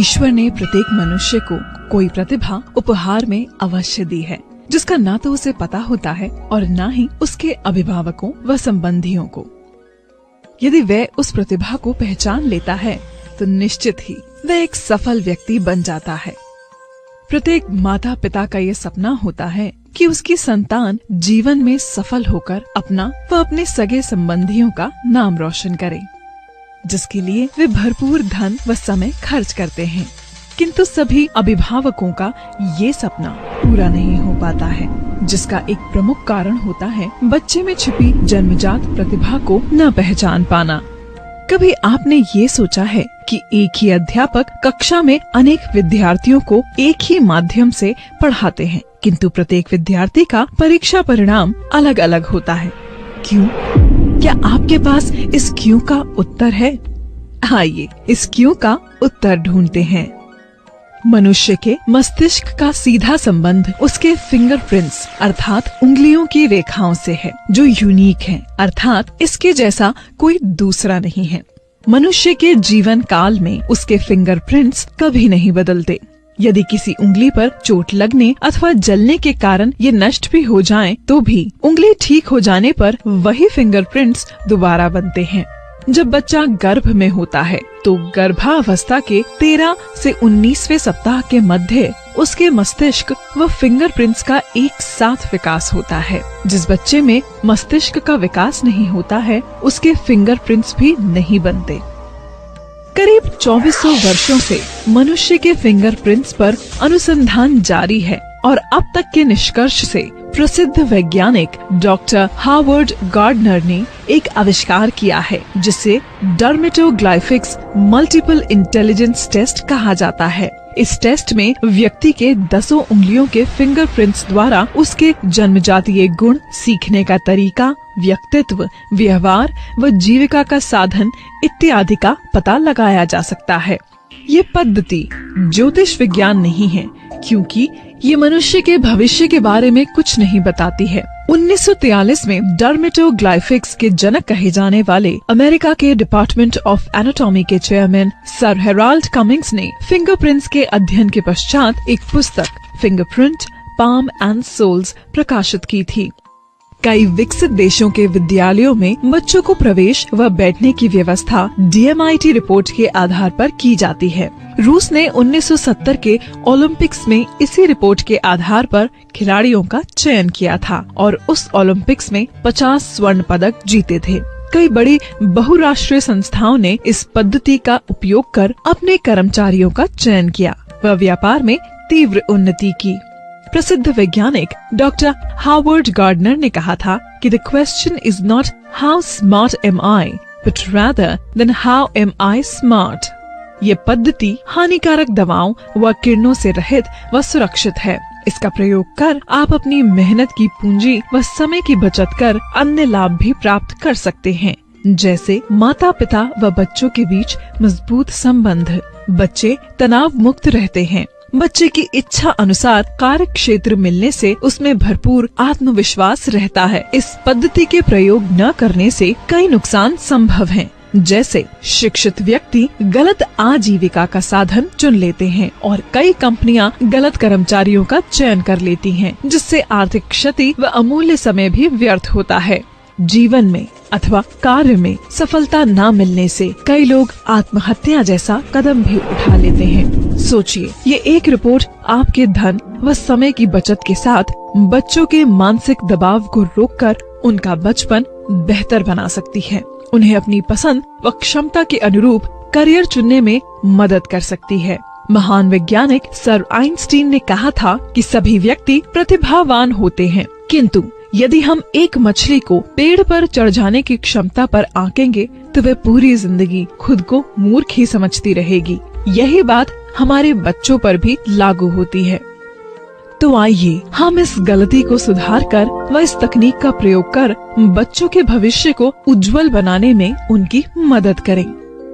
ईश्वर ने प्रत्येक मनुष्य को कोई प्रतिभा उपहार में अवश्य दी है, जिसका ना तो उसे पता होता है और ना ही उसके अभिभावकों व संबंधियों को। यदि वह उस प्रतिभा को पहचान लेता है तो निश्चित ही वह एक सफल व्यक्ति बन जाता है। प्रत्येक माता पिता का ये सपना होता है कि उसकी संतान जीवन में सफल होकर अपना व अपने सगे संबंधियों का नाम रोशन करे, जिसके लिए वे भरपूर धन व समय खर्च करते हैं। किंतु सभी अभिभावकों का ये सपना पूरा नहीं हो पाता है, जिसका एक प्रमुख कारण होता है बच्चे में छिपी जन्मजात प्रतिभा को न पहचान पाना। कभी आपने ये सोचा है कि एक ही अध्यापक कक्षा में अनेक विद्यार्थियों को एक ही माध्यम से पढ़ाते हैं, किंतु प्रत्येक विद्यार्थी का परीक्षा परिणाम अलग अलग होता है। क्यों? क्या आपके पास इस क्यों का उत्तर है? आइए इस क्यों का उत्तर ढूंढते हैं। मनुष्य के मस्तिष्क का सीधा संबंध उसके फिंगरप्रिंट्स अर्थात उंगलियों की रेखाओं से है, जो यूनिक है, अर्थात इसके जैसा कोई दूसरा नहीं है। मनुष्य के जीवन काल में उसके फिंगरप्रिंट्स कभी नहीं बदलते। यदि किसी उंगली पर चोट लगने अथवा जलने के कारण ये नष्ट भी हो जाएं, तो भी उंगली ठीक हो जाने पर वही फिंगरप्रिंट्स दोबारा बनते हैं। जब बच्चा गर्भ में होता है तो गर्भावस्था के 13 से 19वें सप्ताह के मध्य उसके मस्तिष्क व फिंगरप्रिंट्स का एक साथ विकास होता है। जिस बच्चे में मस्तिष्क का विकास नहीं होता है, उसके फिंगरप्रिंट्स भी नहीं बनते। करीब 2400 वर्षों से मनुष्य के फिंगरप्रिंट्स पर अनुसंधान जारी है और अब तक के निष्कर्ष से प्रसिद्ध वैज्ञानिक डॉक्टर हार्वर्ड गार्डनर ने एक आविष्कार किया है, जिसे डर्मेटोग्लाइफिक्स मल्टीपल इंटेलिजेंस टेस्ट कहा जाता है। इस टेस्ट में व्यक्ति के 10 उंगलियों के फिंगरप्रिंट्स द्वारा उसके जन्मजातीय गुण, सीखने का तरीका, व्यक्तित्व, व्यवहार व जीविका का साधन इत्यादि का पता लगाया जा सकता है। ये पद्धति ज्योतिष विज्ञान नहीं है, क्योंकि ये मनुष्य के भविष्य के बारे में कुछ नहीं बताती है। 1943 में डर्मेटोग्लाइफिक्स के जनक कहे जाने वाले अमेरिका के डिपार्टमेंट ऑफ एनाटॉमी के चेयरमैन सर हेराल्ड कमिंग्स ने फिंगरप्रिंट्स के अध्ययन के पश्चात एक पुस्तक फिंगरप्रिंट, पाम एंड सोल्स प्रकाशित की थी। कई विकसित देशों के विद्यालयों में बच्चों को प्रवेश व बैठने की व्यवस्था DMIT रिपोर्ट के आधार पर की जाती है। रूस ने 1970 के ओलंपिक्स में इसी रिपोर्ट के आधार पर खिलाड़ियों का चयन किया था और उस ओलंपिक्स में 50 स्वर्ण पदक जीते थे। कई बड़ी बहुराष्ट्रीय संस्थाओं ने इस पद्धति का उपयोग कर अपने कर्मचारियों का चयन किया व व्यापार में तीव्र उन्नति की। प्रसिद्ध वैज्ञानिक डॉक्टर हार्वर्ड गार्डनर ने कहा था कि the question is not how smart am I but rather than how am I smart. ये पद्धति हानिकारक दवाओं व किरणों से रहित व सुरक्षित है। इसका प्रयोग कर आप अपनी मेहनत की पूंजी व समय की बचत कर अन्य लाभ भी प्राप्त कर सकते हैं, जैसे माता पिता व बच्चों के बीच मजबूत संबंध। बच्चे तनाव मुक्त रहते हैं। बच्चे की इच्छा अनुसार कार्य क्षेत्र मिलने से उसमें भरपूर आत्मविश्वास रहता है। इस पद्धति के प्रयोग न करने से कई नुकसान संभव हैं, जैसे शिक्षित व्यक्ति गलत आजीविका का साधन चुन लेते हैं और कई कंपनियां गलत कर्मचारियों का चयन कर लेती हैं, जिससे आर्थिक क्षति व अमूल्य समय भी व्यर्थ होता है। जीवन में अथवा कार्य में सफलता न मिलने से कई लोग आत्महत्या जैसा कदम भी उठा लेते हैं। सोचिए, ये एक रिपोर्ट आपके धन व समय की बचत के साथ बच्चों के मानसिक दबाव को रोककर उनका बचपन बेहतर बना सकती है। उन्हें अपनी पसंद व क्षमता के अनुरूप करियर चुनने में मदद कर सकती है। महान वैज्ञानिक सर आइंस्टीन ने कहा था कि सभी व्यक्ति प्रतिभावान होते हैं, किंतु यदि हम एक मछली को पेड़ पर चढ़ जाने की क्षमता पर आंकेंगे तो वह पूरी जिंदगी खुद को मूर्ख ही समझती रहेगी। यही बात हमारे बच्चों पर भी लागू होती है। तो आइए हम इस गलती को सुधार कर व इस तकनीक का प्रयोग कर बच्चों के भविष्य को उज्जवल बनाने में उनकी मदद करें।